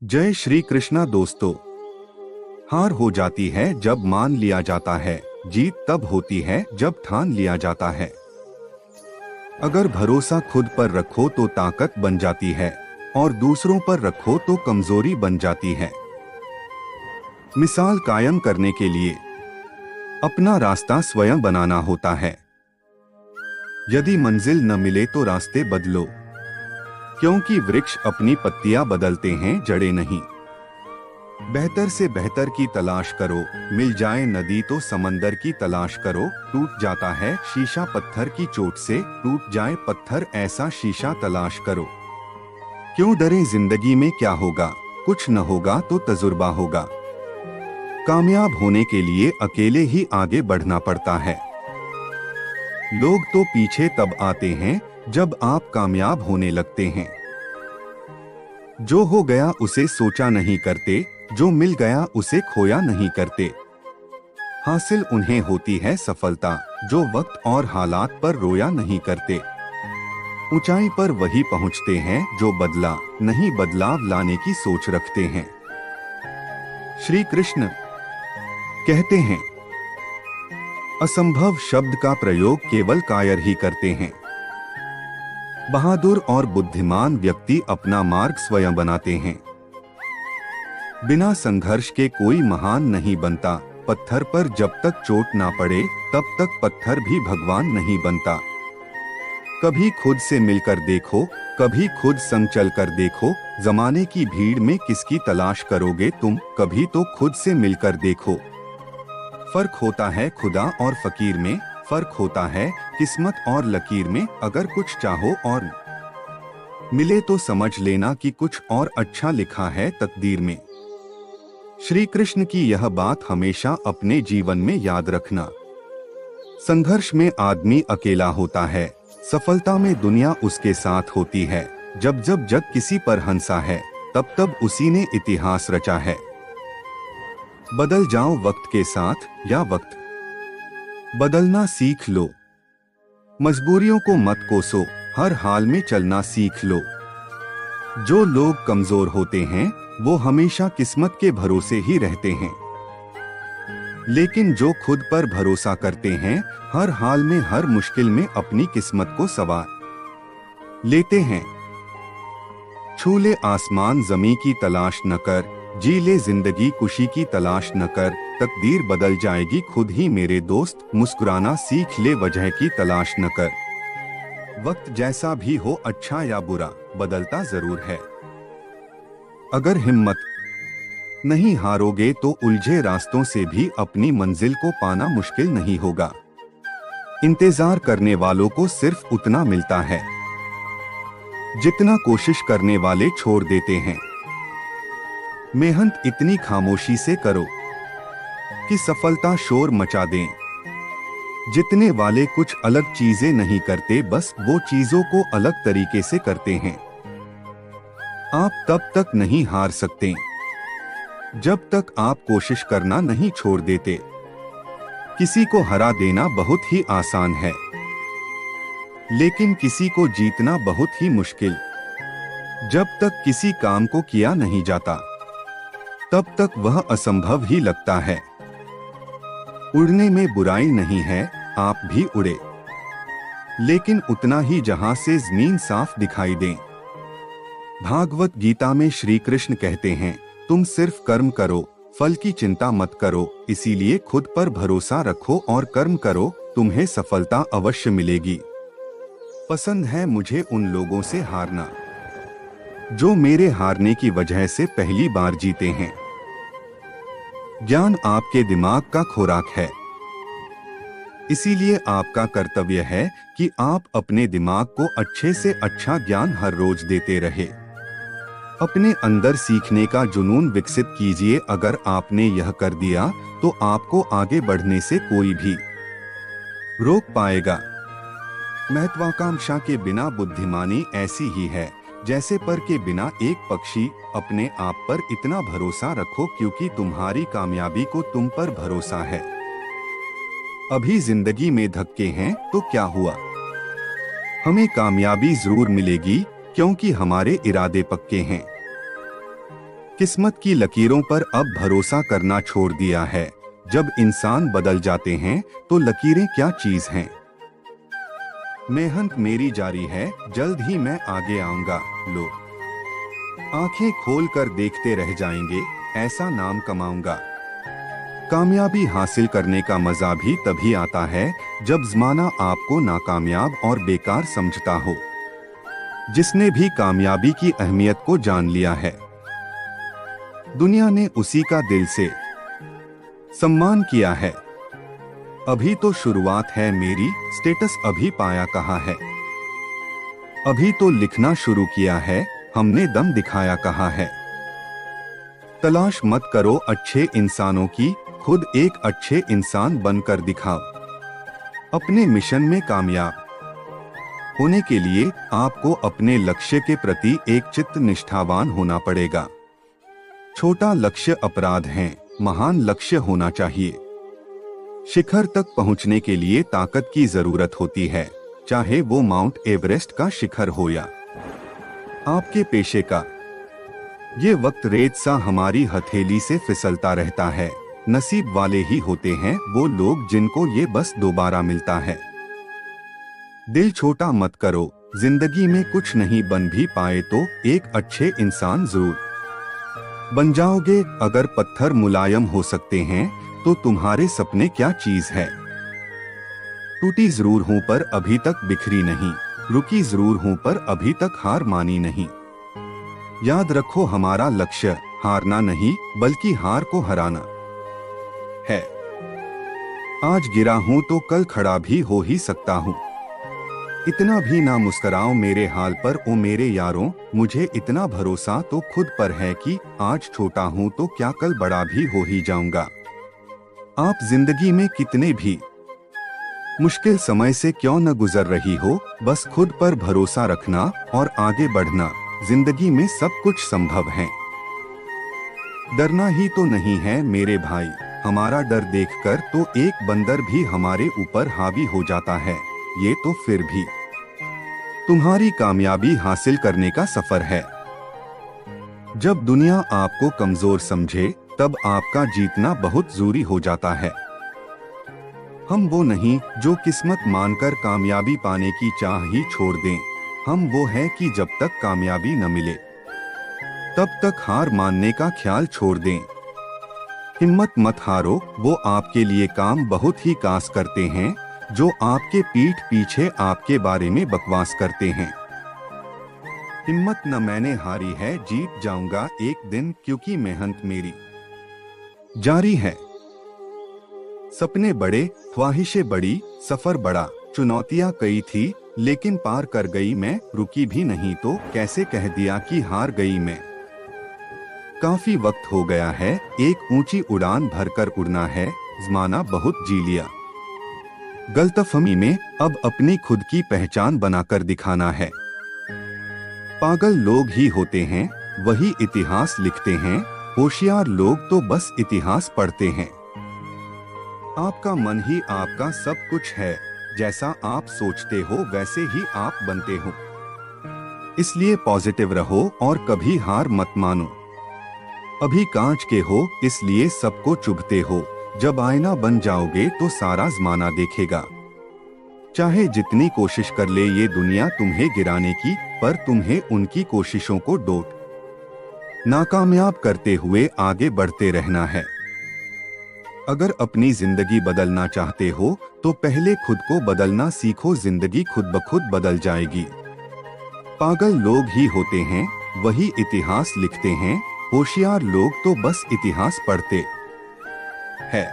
जय श्री कृष्णा दोस्तों। हार हो जाती है जब मान लिया जाता है, जीत तब होती है जब ठान लिया जाता है। अगर भरोसा खुद पर रखो तो ताकत बन जाती है और दूसरों पर रखो तो कमजोरी बन जाती है। मिसाल कायम करने के लिए अपना रास्ता स्वयं बनाना होता है। यदि मंजिल न मिले तो रास्ते बदलो, क्योंकि वृक्ष अपनी पत्तियां बदलते हैं, जड़ें नहीं। बेहतर से बेहतर की तलाश करो, मिल जाए नदी तो समंदर की तलाश करो। टूट जाता है शीशा पत्थर की चोट से, टूट जाए पत्थर ऐसा शीशा तलाश करो। क्यों डरे, जिंदगी में क्या होगा, कुछ न होगा तो तजुर्बा होगा। कामयाब होने के लिए अकेले ही आगे बढ़ना पड़ता है। लोग तो पीछे तब आते हैं जब आप कामयाब होने लगते हैं। जो हो गया उसे सोचा नहीं करते, जो मिल गया उसे खोया नहीं करते। हासिल उन्हें होती है सफलता जो वक्त और हालात पर रोया नहीं करते। ऊंचाई पर वही पहुंचते हैं जो बदला नहीं, बदलाव लाने की सोच रखते हैं। श्री कृष्ण कहते हैं, असंभव शब्द का प्रयोग केवल कायर ही करते हैं। बहादुर और बुद्धिमान व्यक्ति अपना मार्ग स्वयं बनाते हैं। बिना संघर्ष के कोई महान नहीं बनता। पत्थर पर जब तक चोट ना पड़े तब तक पत्थर भी भगवान नहीं बनता। कभी खुद से मिलकर देखो, कभी खुद संग चलकर देखो। जमाने की भीड़ में किसकी तलाश करोगे तुम, कभी तो खुद से मिलकर देखो। फर्क होता है खुदा और फकीर में, फर्क होता है किस्मत और लकीर में। अगर कुछ चाहो और मिले तो समझ लेना कि कुछ और अच्छा लिखा है तकदीर में। श्री कृष्ण की यह बात हमेशा अपने जीवन में याद रखना। संघर्ष में आदमी अकेला होता है, सफलता में दुनिया उसके साथ होती है। जब जब जग किसी पर हंसा है तब तब उसी ने इतिहास रचा है। बदल जाओ वक्त के साथ या वक्त बदलना सीख लो। मजबूरियों को मत कोसो, हर हाल में चलना सीख लो। जो लोग कमजोर होते हैं वो हमेशा किस्मत के भरोसे ही रहते हैं, लेकिन जो खुद पर भरोसा करते हैं हर हाल में हर मुश्किल में अपनी किस्मत को संवार लेते हैं। छू ले आसमान जमी की तलाश न कर, जी ले जिंदगी खुशी की तलाश न कर। तकदीर बदल जाएगी खुद ही मेरे दोस्त, मुस्कुराना सीख ले वजह की तलाश न कर। वक्त जैसा भी हो अच्छा या बुरा बदलता जरूर है। अगर हिम्मत नहीं हारोगे तो उलझे रास्तों से भी अपनी मंजिल को पाना मुश्किल नहीं होगा। इंतजार करने वालों को सिर्फ उतना मिलता है जितना कोशिश करने वाले छोड़ देते हैं। मेहनत इतनी खामोशी से करो कि सफलता शोर मचा दें। जितने वाले कुछ अलग चीजें नहीं करते, बस वो चीजों को अलग तरीके से करते हैं। आप तब तक नहीं हार सकते जब तक आप कोशिश करना नहीं छोड़ देते। किसी को हरा देना बहुत ही आसान है, लेकिन किसी को जीतना बहुत ही मुश्किल। जब तक किसी काम को किया नहीं जाता तब तक वह असंभव ही लगता है। उड़ने में बुराई नहीं है, आप भी उड़े, लेकिन उतना ही जहां से जमीन साफ दिखाई दे। भागवत गीता में श्री कृष्ण कहते हैं, तुम सिर्फ कर्म करो, फल की चिंता मत करो। इसीलिए खुद पर भरोसा रखो और कर्म करो, तुम्हें सफलता अवश्य मिलेगी। पसंद है मुझे उन लोगों से हारना जो मेरे हारने की वजह से पहली बार जीते हैं। ज्ञान आपके दिमाग का खुराक है, इसीलिए आपका कर्तव्य है कि आप अपने दिमाग को अच्छे से अच्छा ज्ञान हर रोज देते रहे। अपने अंदर सीखने का जुनून विकसित कीजिए। अगर आपने यह कर दिया तो आपको आगे बढ़ने से कोई भी रोक पाएगा। महत्वाकांक्षा के बिना बुद्धिमानी ऐसी ही है जैसे पर के बिना एक पक्षी। अपने आप पर इतना भरोसा रखो क्योंकि तुम्हारी कामयाबी को तुम पर भरोसा है। अभी जिंदगी में धक्के हैं तो क्या हुआ, हमें कामयाबी जरूर मिलेगी क्योंकि हमारे इरादे पक्के हैं। किस्मत की लकीरों पर अब भरोसा करना छोड़ दिया है। जब इंसान बदल जाते हैं तो लकीरें क्या चीज हैं। मेहनत मेरी जारी है, जल्द ही मैं आगे आऊंगा। लोग आंखें खोलकर देखते रह जाएंगे, ऐसा नाम कमाऊंगा। कामयाबी हासिल करने का मजा भी तभी आता है जब ज़माना आपको नाकामयाब और बेकार समझता हो। जिसने भी कामयाबी की अहमियत को जान लिया है, दुनिया ने उसी का दिल से सम्मान किया है। अभी तो शुरुआत है मेरी, स्टेटस अभी पाया कहाँ है। अभी तो लिखना शुरू किया है, हमने दम दिखाया कहाँ है। तलाश मत करो अच्छे इंसानों की, खुद एक अच्छे इंसान बनकर दिखाओ। अपने मिशन में कामयाब होने के लिए आपको अपने लक्ष्य के प्रति एक चित्त निष्ठावान होना पड़ेगा। छोटा लक्ष्य अपराध है, महान लक्ष्य होना चाहिए। शिखर तक पहुंचने के लिए ताकत की जरूरत होती है, चाहे वो माउंट एवरेस्ट का शिखर हो या आपके पेशे का। ये वक्त रेत सा हमारी हथेली से फिसलता रहता है। नसीब वाले ही होते हैं वो लोग जिनको ये बस दोबारा मिलता है। दिल छोटा मत करो, जिंदगी में कुछ नहीं बन भी पाए तो एक अच्छे इंसान जरूर बन जाओगे। अगर पत्थर मुलायम हो सकते हैं तो तुम्हारे सपने क्या चीज है। टूटी जरूर हूं पर अभी तक बिखरी नहीं, रुकी जरूर हूं पर अभी तक हार मानी नहीं। याद रखो हमारा लक्ष्य हारना नहीं बल्कि हार को हराना है। आज गिरा हूं तो कल खड़ा भी हो ही सकता हूं। इतना भी ना मुस्कुराओ मेरे हाल पर ओ मेरे यारों, मुझे इतना भरोसा तो खुद पर है कि आज छोटा हूं तो क्या कल बड़ा भी हो ही जाऊंगा। आप जिंदगी में कितने भी मुश्किल समय से क्यों न गुजर रही हो, बस खुद पर भरोसा रखना और आगे बढ़ना। जिंदगी में सब कुछ संभव है। डरना ही तो नहीं है मेरे भाई, हमारा डर देखकर तो एक बंदर भी हमारे ऊपर हावी हो जाता है। ये तो फिर भी तुम्हारी कामयाबी हासिल करने का सफर है। जब दुनिया आपको कमजोर समझे तब आपका जीतना बहुत जरूरी हो जाता है। हम वो नहीं जो किस्मत मानकर कामयाबी पाने की चाह ही छोड़ दें। हम वो है कि जब तक कामयाबी न मिले तब तक हार मानने का ख्याल छोड़ दें। हिम्मत मत हारो, वो आपके लिए काम बहुत ही कास करते हैं जो आपके पीठ पीछे आपके बारे में बकवास करते हैं। हिम्मत न मैंने हारी है, जीत जाऊंगा एक दिन क्योंकि मेहनत मेरी जारी है। सपने बड़े, ख्वाहिशें बड़ी, सफर बड़ा, चुनौतियां कई थी लेकिन पार कर गई मैं। रुकी भी नहीं तो कैसे कह दिया कि हार गई मैं। काफी वक्त हो गया है, एक ऊंची उड़ान भरकर उड़ना है। ज़माना बहुत जी लिया, गलतफहमी में अब अपनी खुद की पहचान बनाकर दिखाना है। पागल लोग ही होते हैं वही इतिहास लिखते हैं, होशियार लोग तो बस इतिहास पढ़ते हैं। आपका मन ही आपका सब कुछ है, जैसा आप सोचते हो वैसे ही आप बनते हो। इसलिए पॉजिटिव रहो और कभी हार मत मानो। अभी कांच के हो इसलिए सबको चुभते हो, जब आईना बन जाओगे तो सारा ज़माना देखेगा। चाहे जितनी कोशिश कर ले ये दुनिया तुम्हें गिराने की, पर तुम्हें उनकी कोशिशों को डोट नाकामयाब करते हुए आगे बढ़ते रहना है। अगर अपनी जिंदगी बदलना चाहते हो तो पहले खुद को बदलना सीखो, जिंदगी खुद ब खुद बदल जाएगी। पागल लोग ही होते हैं वही इतिहास लिखते हैं, होशियार लोग तो बस इतिहास पढ़ते हैं।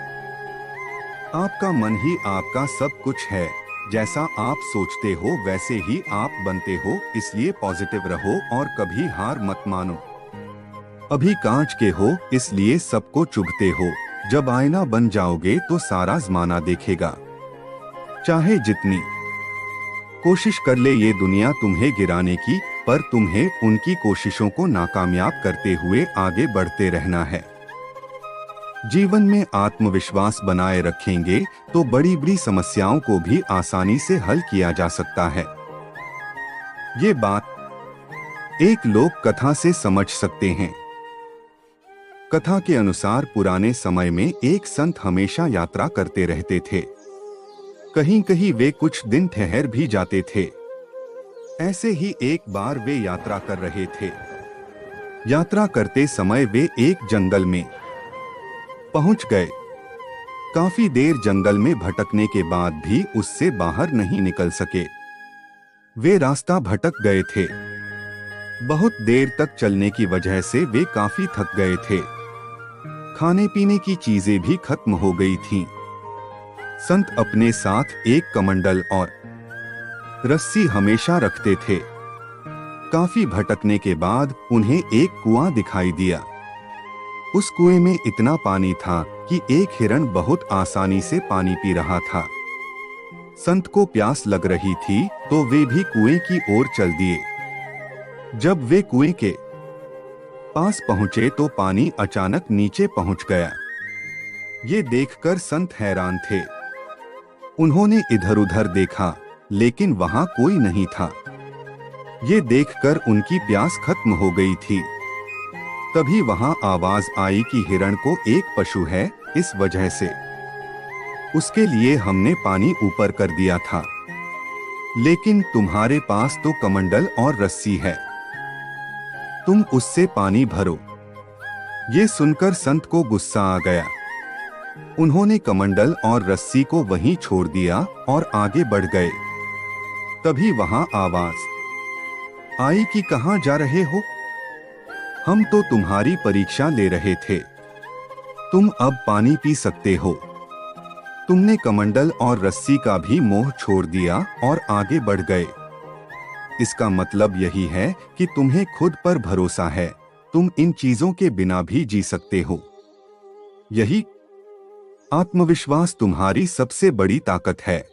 आपका मन ही आपका सब कुछ है, जैसा आप सोचते हो वैसे ही आप बनते हो। इसलिए पॉजिटिव रहो और कभी हार मत मानो। अभी कांच के हो इसलिए सबको चुभते हो, जब आईना बन जाओगे तो सारा ज़माना देखेगा। चाहे जितनी कोशिश कर ले ये दुनिया तुम्हें गिराने की, पर तुम्हें उनकी कोशिशों को नाकामयाब करते हुए आगे बढ़ते रहना है। जीवन में आत्मविश्वास बनाए रखेंगे तो बड़ी बड़ी समस्याओं को भी आसानी से हल किया जा सकता है। ये बात एक लोक कथा से समझ सकते हैं। कथा के अनुसार पुराने समय में एक संत हमेशा यात्रा करते रहते थे। कहीं कहीं वे कुछ दिन ठहर भी जाते थे। ऐसे ही एक बार वे यात्रा कर रहे थे। यात्रा करते समय वे एक जंगल में पहुंच गए। काफी देर जंगल में भटकने के बाद भी उससे बाहर नहीं निकल सके। वे रास्ता भटक गए थे। बहुत देर तक चलने की वजह से वे काफी थक गए थे। खाने पीने की चीजें भी खत्म हो गई थीं। संत अपने साथ एक कमंडल और रस्सी हमेशा रखते थे। काफी भटकने के बाद उन्हें एक कुआं दिखाई दिया। उस कुएं में इतना पानी था कि एक हिरण बहुत आसानी से पानी पी रहा था। संत को प्यास लग रही थी तो वे भी कुएं की ओर चल दिए। जब वे कुएं के पास पहुंचे तो पानी अचानक नीचे पहुंच गया। ये देखकर संत हैरान थे। उन्होंने इधर-उधर देखा लेकिन वहां कोई नहीं था। ये देखकर उनकी प्यास खत्म हो गई थी। तभी वहां आवाज आई कि हिरण को एक पशु है, इस वजह से उसके लिए हमने पानी ऊपर कर दिया था, लेकिन तुम्हारे पास तो कमंडल और रस्सी है, तुम उससे पानी भरो। ये सुनकर संत को गुस्सा आ गया। उन्होंने कमंडल और रस्सी को वहीं छोड़ दिया और आगे बढ़ गए। तभी वहां आवाज आई कि कहां जा रहे हो? हम तो तुम्हारी परीक्षा ले रहे थे। तुम अब पानी पी सकते हो। तुमने कमंडल और रस्सी का भी मोह छोड़ दिया और आगे बढ़ गए। इसका मतलब यही है कि तुम्हें खुद पर भरोसा है। तुम इन चीजों के बिना भी जी सकते हो। यही आत्मविश्वास तुम्हारी सबसे बड़ी ताकत है।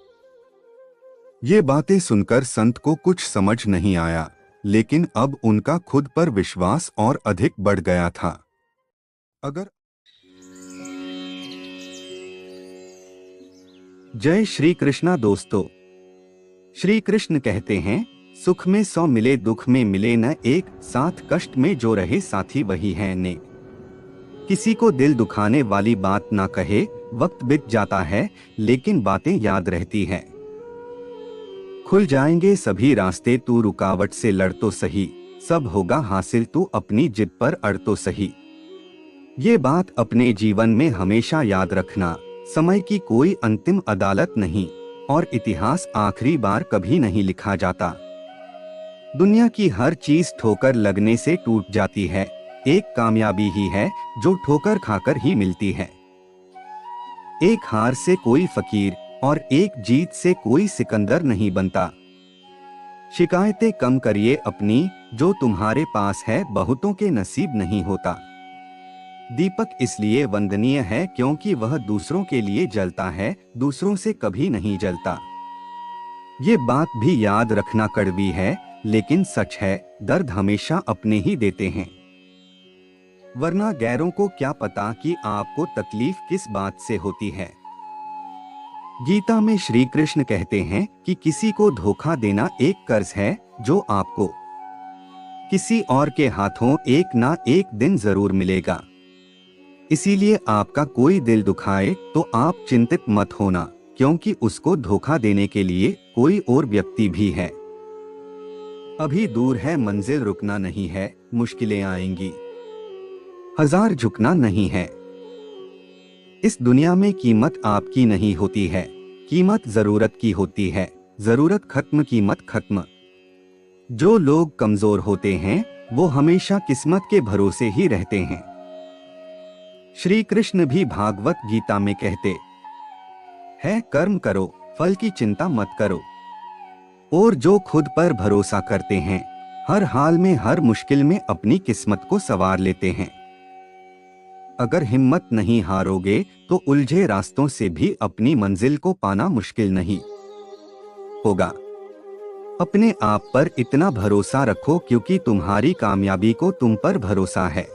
ये बातें सुनकर संत को कुछ समझ नहीं आया, लेकिन अब उनका खुद पर विश्वास और अधिक बढ़ गया था। अगर जय श्री कृष्णा दोस्तों, श्री कृष्ण कहते हैं, सुख में 100 मिले दुख में मिले न एक, साथ कष्ट में जो रहे साथी वही है नेक। किसी को दिल दुखाने वाली बात ना कहे, वक्त बीत जाता है लेकिन बातें याद रहती हैं। खुल जाएंगे सभी रास्ते, तू रुकावट से लड़ तो सही, सब होगा हासिल तू अपनी जिद पर अड़ तो सही। ये बात अपने जीवन में हमेशा याद रखना, समय की कोई अंतिम अदालत नहीं और इतिहास आखिरी बार कभी नहीं लिखा जाता। दुनिया की हर चीज ठोकर लगने से टूट जाती है, एक कामयाबी ही है जो ठोकर खाकर ही मिलती है। एक हार से कोई फकीर और एक जीत से कोई सिकंदर नहीं बनता। शिकायतें कम करिए अपनी, जो तुम्हारे पास है बहुतों के नसीब नहीं होता। दीपक इसलिए वंदनीय है क्योंकि वह दूसरों के लिए जलता है, दूसरों से कभी नहीं जलता। ये बात भी याद रखना कड़वी है लेकिन सच है, दर्द हमेशा अपने ही देते हैं, वरना गैरों को क्या पता कि आपको तकलीफ किस बात से होती है। गीता में श्री कृष्ण कहते हैं कि किसी को धोखा देना एक कर्ज है जो आपको किसी और के हाथों एक ना एक दिन जरूर मिलेगा। इसीलिए आपका कोई दिल दुखाए तो आप चिंतित मत होना, क्योंकि उसको धोखा देने के लिए कोई और व्यक्ति भी है। अभी दूर है मंजिल, रुकना नहीं है, मुश्किलें आएंगी, हजार झुकना नहीं है। इस दुनिया में कीमत आपकी नहीं होती है, कीमत जरूरत की होती है, जरूरत खत्म कीमत खत्म। जो लोग कमजोर होते हैं वो हमेशा किस्मत के भरोसे ही रहते हैं। श्री कृष्ण भी भागवत गीता में कहते हैं, कर्म करो, फल की चिंता मत करो। और जो खुद पर भरोसा करते हैं, हर हाल में हर मुश्किल में अपनी किस्मत को संवार लेते हैं। अगर हिम्मत नहीं हारोगे तो उलझे रास्तों से भी अपनी मंजिल को पाना मुश्किल नहीं होगा। अपने आप पर इतना भरोसा रखो क्योंकि तुम्हारी कामयाबी को तुम पर भरोसा है।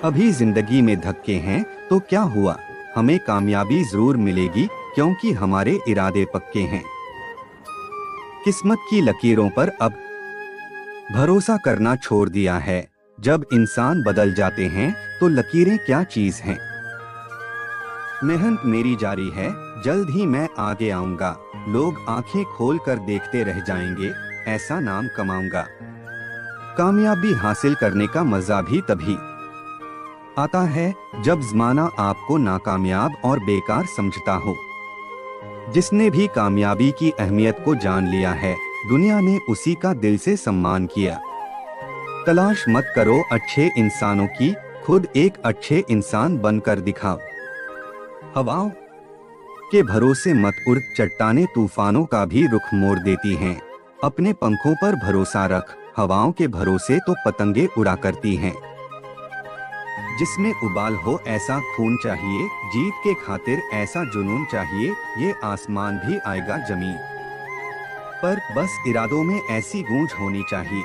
अभी जिंदगी में धक्के हैं तो क्या हुआ, हमें कामयाबी जरूर मिलेगी क्योंकि हमारे इरादे पक्के हैं। किस्मत की लकीरों पर अब भरोसा करना छोड़ दिया है, जब इंसान बदल जाते हैं तो लकीरें क्या चीज हैं। मेहनत मेरी जारी है, जल्द ही मैं आगे आऊंगा। लोग आंखें खोल कर देखते रह जाएंगे, ऐसा नाम कमाऊंगा। कामयाबी हासिल करने का मजा भी तभी आता है जब ज़माना आपको नाकामयाब और बेकार समझता हो। जिसने भी कामयाबी की अहमियत को जान लिया है, दुनिया ने उसी का दिल से सम्मान किया। तलाश मत करो अच्छे इंसानों की, खुद एक अच्छे इंसान बनकर दिखाओ। हवाओं के भरोसे मत उड़, चट्टानें तूफानों का भी रुख मोड़ देती हैं। अपने पंखों पर भरोसा रख, हवाओं के भरोसे तो पतंगे उड़ा करती हैं। जिसमें उबाल हो ऐसा खून चाहिए, जीत के खातिर ऐसा जुनून चाहिए, ये आसमान भी आएगा जमीन पर, बस इरादों में ऐसी गूंज होनी चाहिए।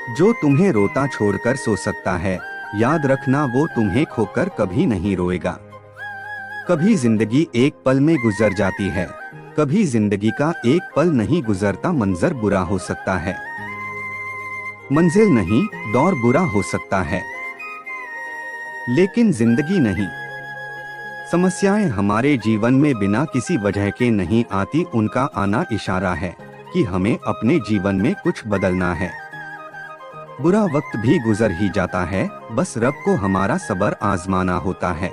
जो तुम्हें रोता छोड़कर सो सकता है, याद रखना वो तुम्हें खोकर कभी नहीं रोएगा। कभी जिंदगी एक पल में गुजर जाती है, कभी जिंदगी का एक पल नहीं गुजरता। मंजर बुरा हो सकता है, मंजिल नहीं दौर बुरा हो सकता है, लेकिन जिंदगी नहीं। समस्याएं हमारे जीवन में बिना किसी वजह के नहीं आती, उनका आना इशारा है कि हमें अपने जीवन में कुछ बदलना है। बुरा वक्त भी गुजर ही जाता है, बस रब को हमारा सब्र आजमाना होता है।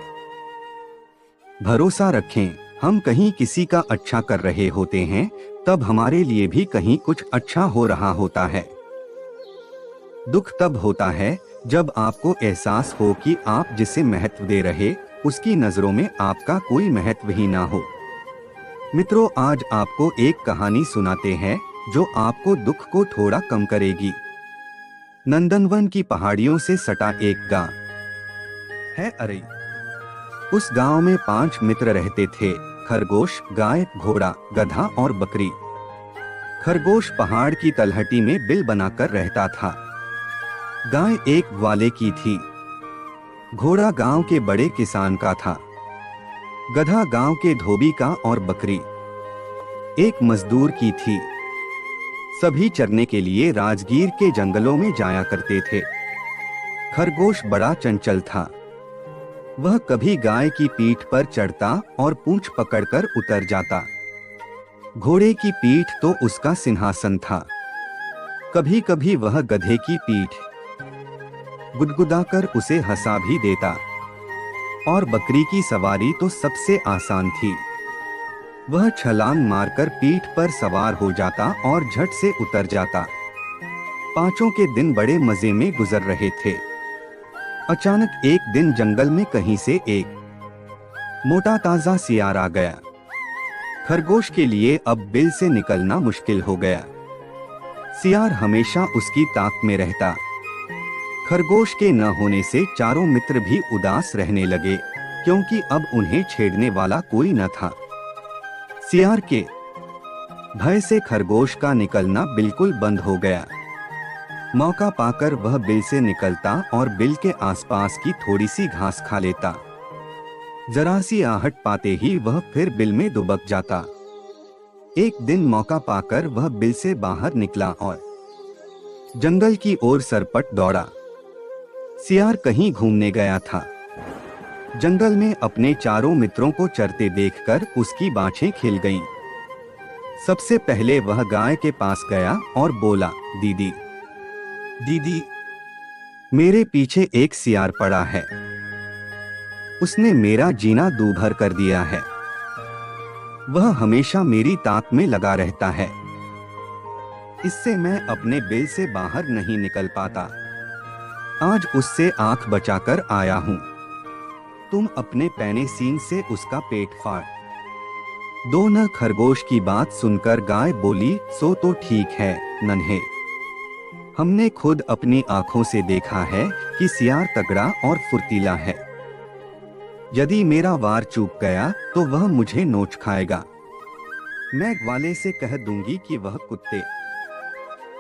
भरोसा रखें, हम कहीं किसी का अच्छा कर रहे होते हैं, तब हमारे लिए भी कहीं कुछ अच्छा हो रहा होता है। दुख तब होता है जब आपको एहसास हो कि आप जिसे महत्व दे रहे, उसकी नजरों में आपका कोई महत्व ही ना हो। मित्रों, आज आपको एक कहानी सुनाते हैं जो आपको दुख को थोड़ा कम करेगी। नंदनवन की पहाड़ियों से सटा एक गांव है अरे। उस गांव में 5 मित्र रहते थे, खरगोश, गाय, घोड़ा, गधा और बकरी। खरगोश पहाड़ की तलहटी में बिल बनाकर रहता था। गाय एक ग्वाले की थी, घोड़ा गांव के बड़े किसान का था, गधा गांव के धोबी का और बकरी एक मजदूर की थी। सभी चरने के लिए राजगीर के जंगलों में जाया करते थे। खरगोश बड़ा चंचल था, वह कभी गाय की पीठ पर चढ़ता और पूंछ पकड़कर उतर जाता। घोड़े की पीठ तो उसका सिंहासन था। कभी कभी वह गधे की पीठ गुदगुदाकर उसे हंसा भी देता। और बकरी की सवारी तो सबसे आसान थी। वह छलांग मारकर पीठ पर सवार हो जाता और झट से उतर जाता। पांचों के दिन बड़े मजे में गुजर रहे थे। अचानक एक दिन जंगल में कहीं से एक मोटा ताजा सियार आ गया। खरगोश के लिए अब बिल से निकलना मुश्किल हो गया। सियार हमेशा उसकी ताक में रहता। खरगोश के न होने से चारों मित्र भी उदास रहने लगे, क्योंकि अब उन्हें छेड़ने वाला कोई न था। सियार के भय से खरगोश का निकलना बिल्कुल बंद हो गया। मौका पाकर वह बिल से निकलता और बिल के आसपास की थोड़ी सी घास खा लेता। जरा सी आहट पाते ही वह फिर बिल में दुबक जाता। एक दिन मौका पाकर वह बिल से बाहर निकला और जंगल की ओर सरपट दौड़ा। सियार कहीं घूमने गया था। जंगल में अपने चारों मित्रों को चरते देखकर उसकी बाँछें खिल गईं। सबसे पहले वह गाय के पास गया और बोला, दीदी दीदी, मेरे पीछे एक सियार पड़ा है। उसने मेरा जीना दूभर कर दिया है। वह हमेशा मेरी ताक में लगा रहता है। इससे मैं अपने बिल से बाहर नहीं निकल पाता। आज उससे आंख बचाकर आया हूं। तुम अपने पैने सींग से उसका पेट फाड़ दो न। खरगोश की बात सुनकर गाय बोली, सो तो ठीक है नन्हे, हमने खुद अपनी आंखों से देखा है कि सियार तगड़ा और फुर्तीला है। यदि मेरा वार चूक गया तो वह मुझे नोच खाएगा। मैं ग्वाले से कह दूंगी कि वह कुत्ते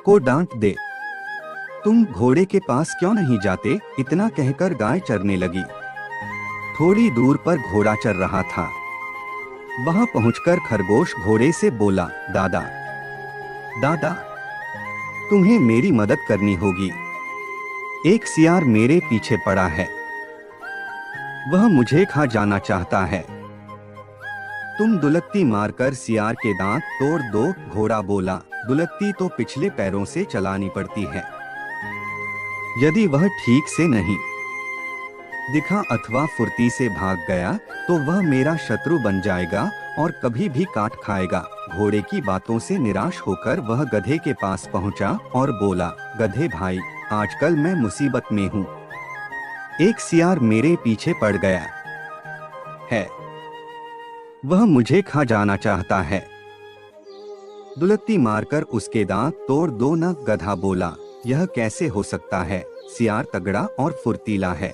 को डांट दे। तुम घोड़े के पास क्यों नहीं जाते? इतना कहकर गाय चरने लगी। थोड़ी दूर पर घोड़ा चर रहा था। वहां पहुंचकर खरगोश घोड़े से बोला, दादा दादा, तुम्हें मेरी मदद करनी होगी। एक सियार मेरे पीछे पड़ा है, वह मुझे खा जाना चाहता है। तुम दुलत्ती मारकर सियार के दांत तोड़ दो, घोड़ा बोला। दुलत्ती तो पिछले पैरों से चलानी पड़ती है। यदि वह ठीक से नहीं दिखा अथवा फुर्ती से भाग गया तो वह मेरा शत्रु बन जाएगा और कभी भी काट खाएगा। घोड़े की बातों से निराश होकर वह गधे के पास पहुंचा और बोला, गधे भाई, आजकल मैं मुसीबत में हूँ। एक सियार मेरे पीछे पड़ गया है, वह मुझे खा जाना चाहता है। दुलत्ती मारकर उसके दांत तोड़ दो न, गधा बोला। यह कैसे हो सकता है? सियार तगड़ा और फुर्तीला है।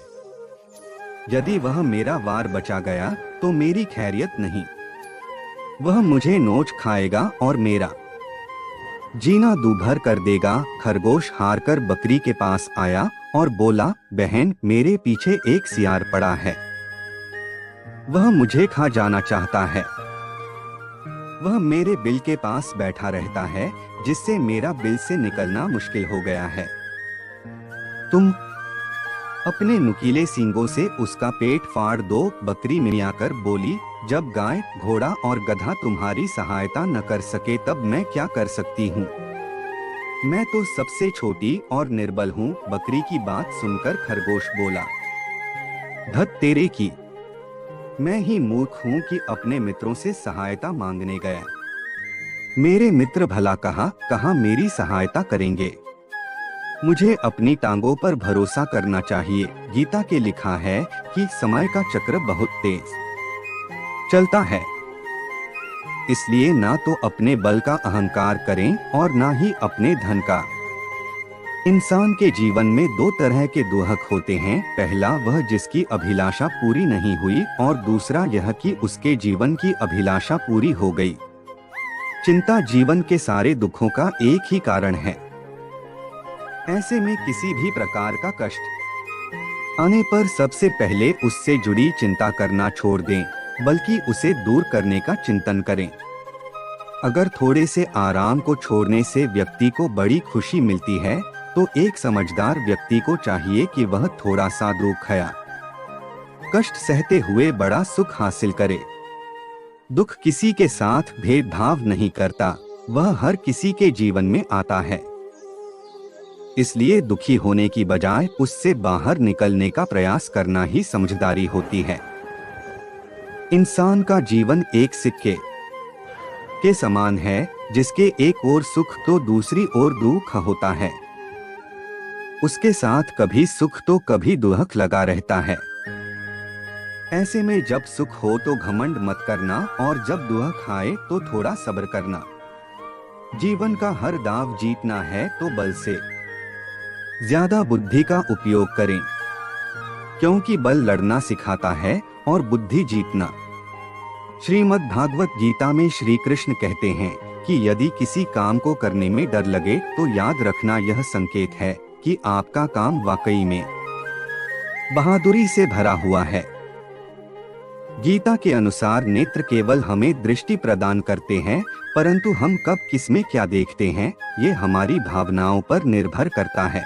यदि वह मेरा वार बचा गया तो मेरी खैरियत नहीं, वह मुझे नोच खाएगा और मेरा जीना दूभर कर देगा। खरगोश हारकर बकरी के पास आया और बोला, बहन, मेरे पीछे एक सियार पड़ा है, वह मुझे खा जाना चाहता है। वह मेरे बिल के पास बैठा रहता है, जिससे मेरा बिल से निकलना मुश्किल हो गया है। तुम अपने नुकीले सींगों से उसका पेट फाड़ दो। बकरी मियाकर बोली, जब गाय, घोड़ा और गधा तुम्हारी सहायता न कर सके तब मैं क्या कर सकती हूँ? मैं तो सबसे छोटी और निर्बल हूँ। बकरी की बात सुनकर खरगोश बोला, धत तेरे की, मैं ही मूर्ख हूँ कि अपने मित्रों से सहायता मांगने गया। मेरे मित्र भला कहाँ मेरी सहायता करेंगे? मुझे अपनी टांगों पर भरोसा करना चाहिए। गीता के लिखा है कि समय का चक्र बहुत तेज चलता है, इसलिए ना तो अपने बल का अहंकार करें और ना ही अपने धन का। इंसान के जीवन में दो तरह के दुहक होते हैं। पहला वह जिसकी अभिलाषा पूरी नहीं हुई और दूसरा यह कि उसके जीवन की अभिलाषा पूरी हो गई। चिंता जीवन के सारे दुखों का एक ही कारण है। ऐसे में किसी भी प्रकार का कष्ट आने पर सबसे पहले उससे जुड़ी चिंता करना छोड़ दें, बल्कि उसे दूर करने का चिंतन करें। अगर थोड़े से आराम को छोड़ने से व्यक्ति को बड़ी खुशी मिलती है तो एक समझदार व्यक्ति को चाहिए कि वह थोड़ा सा दुख खाया कष्ट सहते हुए बड़ा सुख हासिल करे। दुख किसी के साथ भेदभाव नहीं करता, वह हर किसी के जीवन में आता है। इसलिए दुखी होने की बजाय उससे बाहर निकलने का प्रयास करना ही समझदारी होती है। इंसान का जीवन एक सिक्के के समान है, जिसके एक ओर सुख तो दूसरी ओर दुख होता है। उसके साथ कभी सुख तो कभी दुख लगा रहता है। ऐसे में जब सुख हो तो घमंड मत करना और जब दुख आए तो थोड़ा सब्र करना। जीवन का हर दांव जीतना है तो बल से ज्यादा बुद्धि का उपयोग करें, क्योंकि बल लड़ना सिखाता है और बुद्धि जीतना। श्रीमद् भागवत गीता में श्री कृष्ण कहते हैं कि यदि किसी काम को करने में डर लगे तो याद रखना यह संकेत है कि आपका काम वाकई में बहादुरी से भरा हुआ है। गीता के अनुसार नेत्र केवल हमें दृष्टि प्रदान करते हैं, परंतु हम कब किस में क्या देखते हैं ये हमारी भावनाओं पर निर्भर करता है।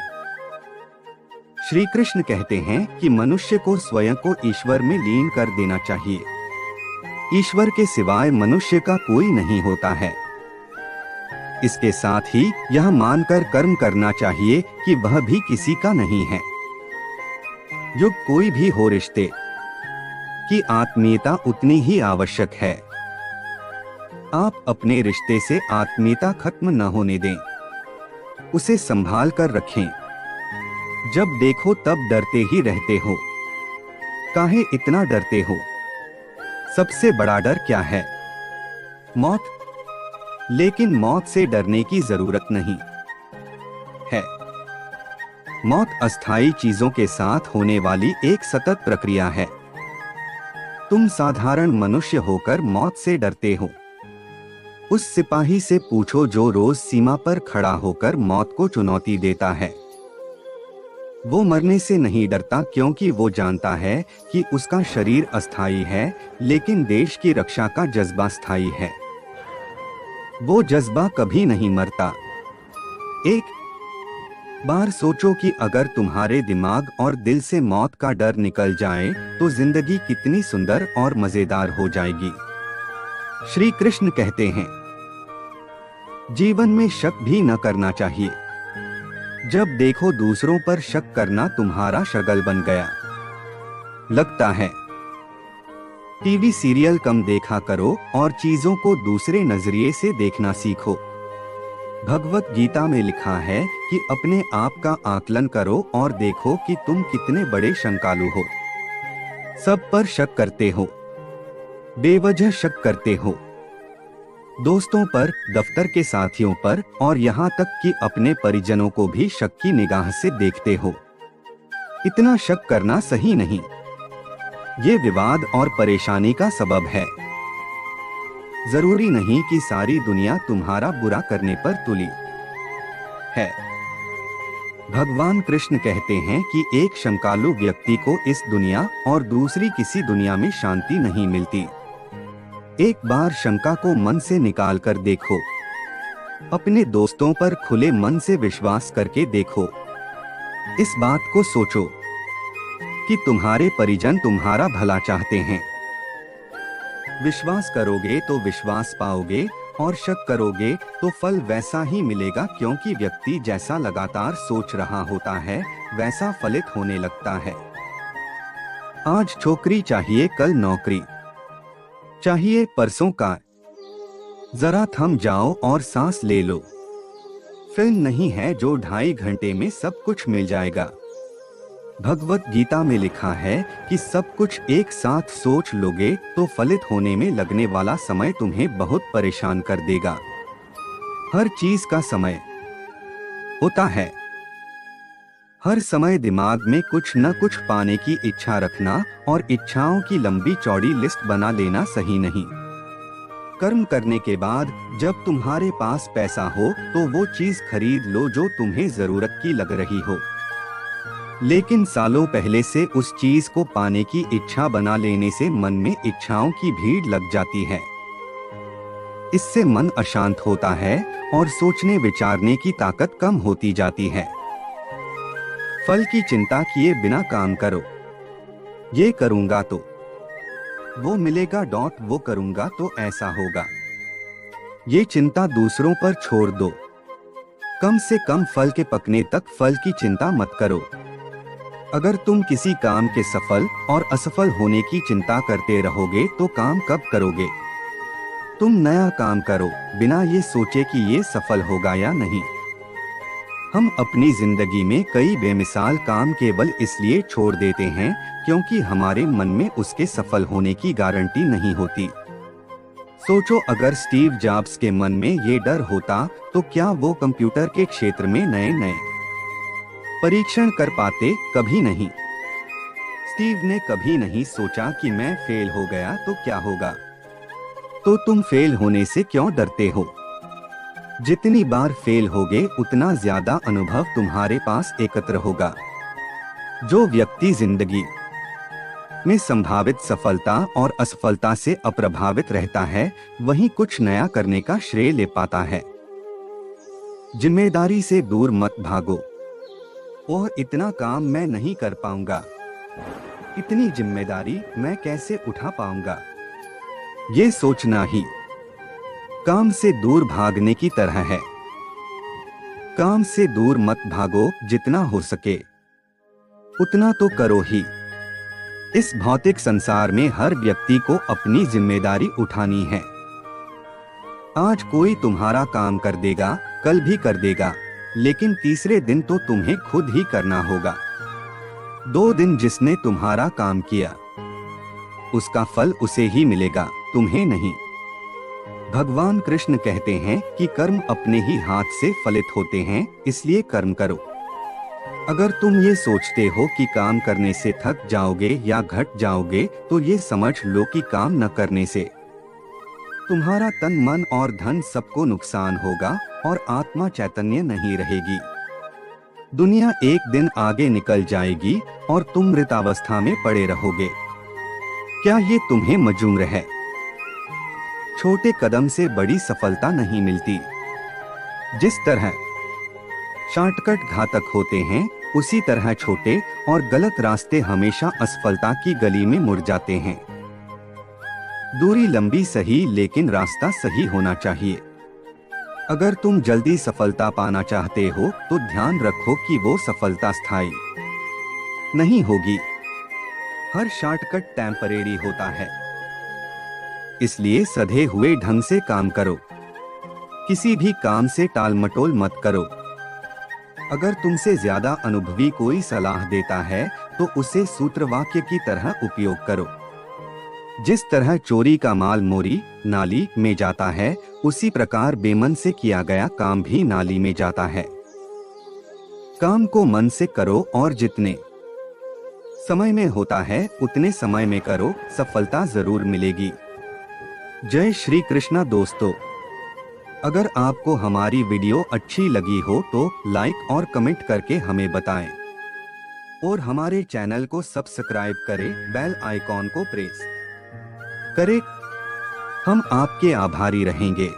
श्री कृष्ण कहते हैं कि मनुष्य को स्वयं को ईश्वर में लीन कर देना चाहिए। ईश्वर के सिवाय मनुष्य का कोई नहीं होता है। इसके साथ ही यह मानकर कर्म करना चाहिए कि वह भी किसी का नहीं है। युग कोई भी हो, रिश्ते की आत्मीयता उतनी ही आवश्यक है। आप अपने रिश्ते से आत्मीयता खत्म न होने दें, उसे संभाल कर रखें। जब देखो तब डरते ही रहते हो, काहे इतना डरते हो? सबसे बड़ा डर क्या है? मौत। लेकिन मौत से डरने की जरूरत नहीं है। मौत अस्थायी चीजों के साथ होने वाली एक सतत प्रक्रिया है। तुम साधारण मनुष्य होकर मौत से डरते हो। उस सिपाही से पूछो जो रोज सीमा पर खड़ा होकर मौत को चुनौती देता है। वो मरने से नहीं डरता, क्योंकि वो जानता है कि उसका शरीर अस्थायी है, लेकिन देश की रक्षा का जज्बा स्थायी है। वो जज्बा कभी नहीं मरता। एक बार सोचो कि अगर तुम्हारे दिमाग और दिल से मौत का डर निकल जाए तो जिंदगी कितनी सुंदर और मजेदार हो जाएगी। श्री कृष्ण कहते हैं, जीवन में शक भी न करना चाहिए। जब देखो दूसरों पर शक करना तुम्हारा शगल बन गया। लगता है टीवी सीरियल कम देखा करो और चीजों को दूसरे नजरिए से देखना सीखो। भगवत गीता में लिखा है कि अपने आप का आकलन करो और देखो कि तुम कितने बड़े शंकालु हो। सब पर शक करते हो, बेवजह शक करते हो, दोस्तों पर, दफ्तर के साथियों पर और यहाँ तक कि अपने परिजनों को भी शक की निगाह से देखते हो। इतना शक करना सही नहीं। ये विवाद और परेशानी का सबब है। जरूरी नहीं कि सारी दुनिया तुम्हारा बुरा करने पर तुली है। भगवान कृष्ण कहते हैं कि एक शंकालु व्यक्ति को इस दुनिया और दूसरी किसी दुनिया में शांति नहीं मिलती। एक बार शंका को मन से निकाल कर देखो। अपने दोस्तों पर खुले मन से विश्वास करके देखो। इस बात को सोचो कि तुम्हारे परिजन तुम्हारा भला चाहते हैं। विश्वास करोगे तो विश्वास पाओगे और शक करोगे तो फल वैसा ही मिलेगा, क्योंकि व्यक्ति जैसा लगातार सोच रहा होता है वैसा फलित होने लगता है। आज छोकरी चाहिए, कल नौकरी चाहिए, परसों कार। जरा थम जाओ और सांस ले लो। फिल्म नहीं है जो 2.5 घंटे में सब कुछ मिल जाएगा। भगवत गीता में लिखा है कि सब कुछ एक साथ सोच लोगे तो फलित होने में लगने वाला समय तुम्हें बहुत परेशान कर देगा। हर चीज का समय होता है। हर समय दिमाग में कुछ न कुछ पाने की इच्छा रखना और इच्छाओं की लंबी चौड़ी लिस्ट बना लेना सही नहीं। कर्म करने के बाद जब तुम्हारे पास पैसा हो तो वो चीज खरीद लो जो तुम्हें जरूरत की लग रही हो, लेकिन सालों पहले से उस चीज को पाने की इच्छा बना लेने से मन में इच्छाओं की भीड़ लग जाती है। इससे मन अशांत होता है और सोचने विचारने की ताकत कम होती जाती है। फल की चिंता किए बिना काम करो। ये करूंगा तो वो मिलेगा, वो करूंगा तो ऐसा होगा। ये चिंता दूसरों पर छोड़ दो। कम से कम फल के पकने तक फल की चिंता मत करो। अगर तुम किसी काम के सफल और असफल होने की चिंता करते रहोगे तो काम कब करोगे? तुम नया काम करो बिना ये सोचे कि ये सफल होगा या नहीं। हम अपनी जिंदगी में कई बेमिसाल काम केवल इसलिए छोड़ देते हैं क्योंकि हमारे मन में उसके सफल होने की गारंटी नहीं होती। सोचो, अगर स्टीव जॉब्स के मन में ये डर होता तो क्या वो कंप्यूटर के क्षेत्र में नए नए परीक्षण कर पाते? कभी नहीं। स्टीव ने कभी नहीं सोचा कि मैं फेल हो गया तो क्या होगा। तो तुम फेल होने से क्यों डरते हो? जितनी बार फेल होगे उतना ज्यादा अनुभव तुम्हारे पास एकत्र होगा। जो व्यक्ति जिंदगी में संभावित सफलता और असफलता से अप्रभावित रहता है वही कुछ नया करने का श्रेय ले पाता है। जिम्मेदारी से दूर मत भागो। ओह, इतना काम मैं नहीं कर पाऊंगा, इतनी जिम्मेदारी मैं कैसे उठा पाऊंगा, ये सोचना ही काम से दूर भागने की तरह है। काम से दूर मत भागो, जितना हो सके उतना तो करो ही। इस भौतिक संसार में हर व्यक्ति को अपनी जिम्मेदारी उठानी है। आज कोई तुम्हारा काम कर देगा, कल भी कर देगा, लेकिन तीसरे दिन तो तुम्हें खुद ही करना होगा। 2 दिन जिसने तुम्हारा काम किया उसका फल उसे ही मिलेगा, तुम्हें नहीं। भगवान कृष्ण कहते हैं कि कर्म अपने ही हाथ से फलित होते हैं, इसलिए कर्म करो। अगर तुम ये सोचते हो कि काम करने से थक जाओगे या घट जाओगे तो ये समझ लो कि काम न करने से तुम्हारा तन, मन और धन सबको नुकसान होगा और आत्मा चैतन्य नहीं रहेगी। दुनिया एक दिन आगे निकल जाएगी और तुम मृतावस्था में पड़े रहोगे। क्या ये तुम्हें मंजूर है? छोटे कदम से बड़ी सफलता नहीं मिलती। जिस तरह शॉर्टकट घातक होते हैं, उसी तरह छोटे और गलत रास्ते हमेशा असफलता की गली में मुड़ जाते हैं। दूरी लंबी सही, लेकिन रास्ता सही होना चाहिए। अगर तुम जल्दी सफलता पाना चाहते हो तो ध्यान रखो कि वो सफलता स्थायी नहीं होगी। हर शॉर्टकट टेम्परेरी होता है, इसलिए सधे हुए ढंग से काम करो। किसी भी काम से टालमटोल मत करो। अगर तुमसे ज्यादा अनुभवी कोई सलाह देता है तो उसे सूत्रवाक्य की तरह उपयोग करो। जिस तरह चोरी का माल मोरी नाली में जाता है, उसी प्रकार बेमन से किया गया काम भी नाली में जाता है। काम को मन से करो और जितने समय में होता है उतने समय में करो, सफलता जरूर मिलेगी। जय श्री कृष्णा दोस्तों, अगर आपको हमारी वीडियो अच्छी लगी हो तो लाइक और कमेंट करके हमें बताएं और हमारे चैनल को सब्सक्राइब करें, बेल आइकॉन को प्रेस करें। हम आपके आभारी रहेंगे।